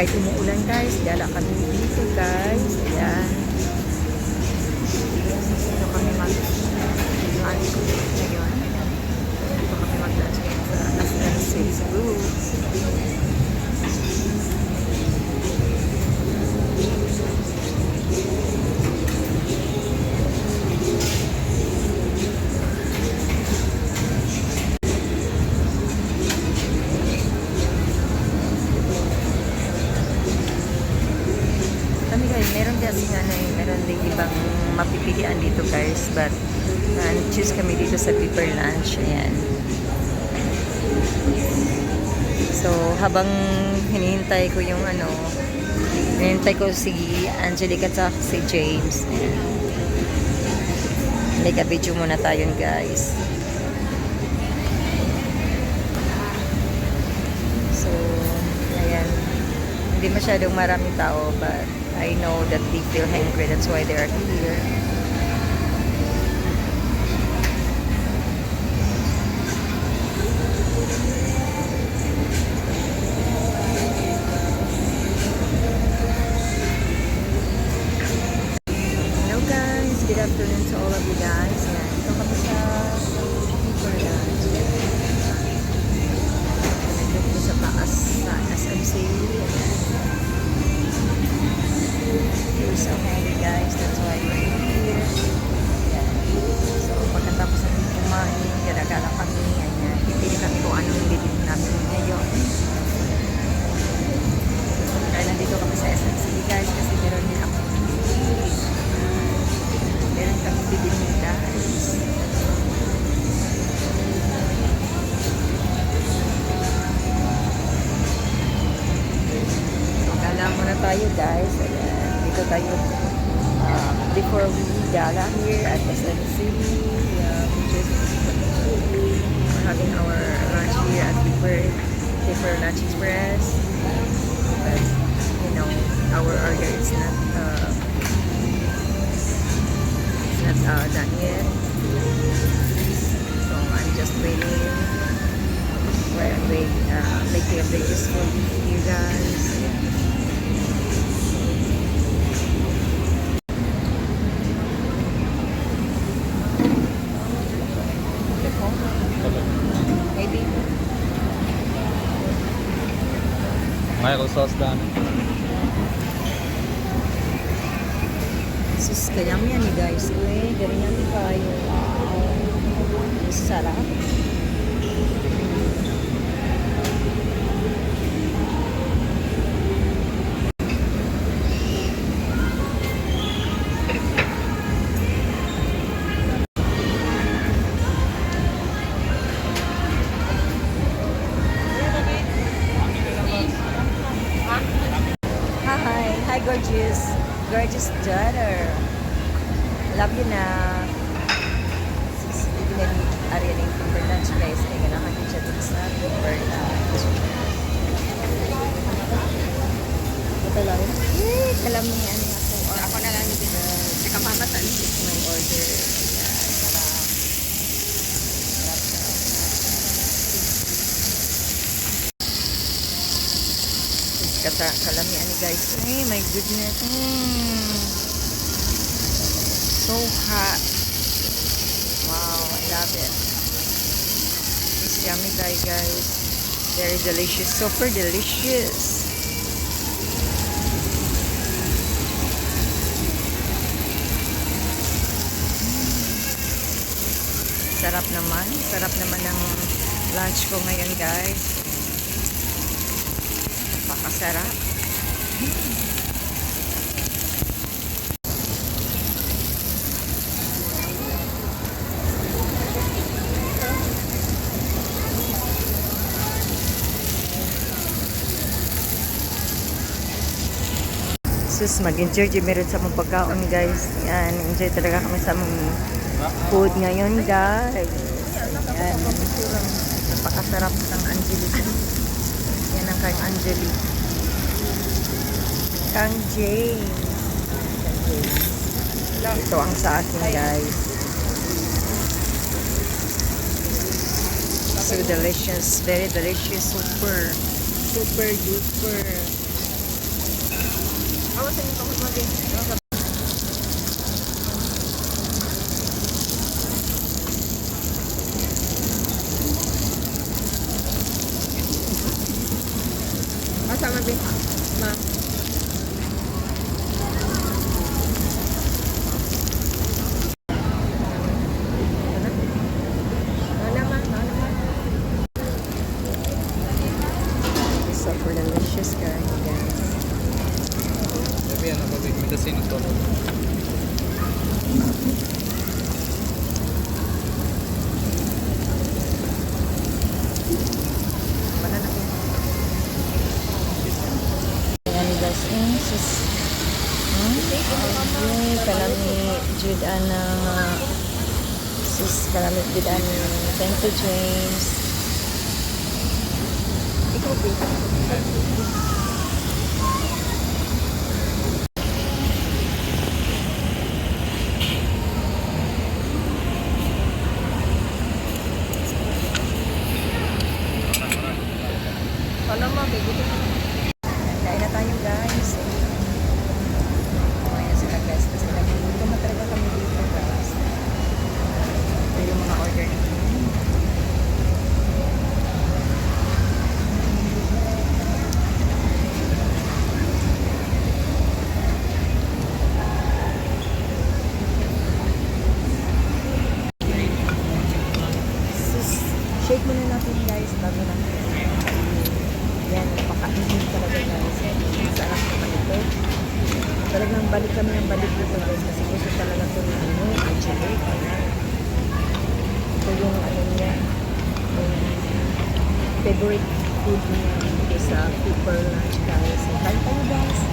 kahit umuulan guys, gala kami dito guys. Ayan. Dito kami mag-lunch ngayon. Dito kami mag-lunch ngayon sa Aslan Facebook. Kami guys, meron kasi meron din ibang mapipilian dito guys, but choose kami dito sa Pepper Lunch. Ayan. So, habang hinihintay ko yung hinihintay ko si Angelica at si James. Ayan. Like, video muna tayo guys. So, ayan. Hindi masyadong maraming tao, but I know that they feel hungry. That's why they are here. Hello guys, good afternoon to all of you guys. Yan, ito kami sa Pepper Lunch. Nandito sa taas sa SMC. We're so hungry guys, that's why we're here. Yan. So pagkatapos namin kumain, gala-gala kami. Ayan, pipili kami kung anong bilhin namin ngayon. Kaya nandito kami sa SMC guys kasi meron din ako meron kami bilhin guys. So gala muna tayo guys. Ayan. Dito tayo before we gala here at SMC. We just we're having our lunch here at Pepper Lunch Express. But our order is not done yet. So I'm just waiting for making a videos for you guys. Maybe. Ngayon ko sauce dan. Sus, kanyang yan guys. Uy, ganyan tayo. Wow. Sarap. Hi gorgeous daughter. Love you na. Sisitignan ni Ariel yung Pepper Lunch guys. Ay ganahan din siya dito sa Pepper Lunch. Ito lang. Kalamihan niya ako. Ako na lang dito. Saka mamatan. My order. Kalamihan ni guys. Hey, my goodness. So hot. Wow, I love it. It's yummy guys. Very delicious. Super delicious. Sarap naman. Sarap naman ng lunch ko ngayon guys. Napakasarap. Sus, mag-enjoy meron sa mga pagkaon guys. Yan, enjoy talaga kami sa mga food ngayon guys. Yan. Napakasarap ng Angelica. Yan ang kang Angelica. Kang James. Ito ang sa akin guys. So delicious. Very delicious. Super. Super duper. sa inyo kapag mabig. Masa mabig. Ma. Super delicious curry, guys. Sabi yan ako, may tasin ito. Ayan guys, sis. Okay, kalami jud ana sis kalami jud ani. Thank you, James. Ikaw, babe. Wala mo, babe. Gusto ko. Kain na tayo, guys. Ayan sila, guys. Kasi nagluto na talaga kami dito, guys. Ito yung mga order natin. Sis, shake muna natin, guys, bago natin. Yan, napakainit talaga, guys. Masarap naman ito. Talagang balik kami ng balik dito, guys. Kasi gusto talaga ito ng actually. Ito yung ano niya, yung favorite food niya dito sa people lunch, guys. So, kain tayo, guys.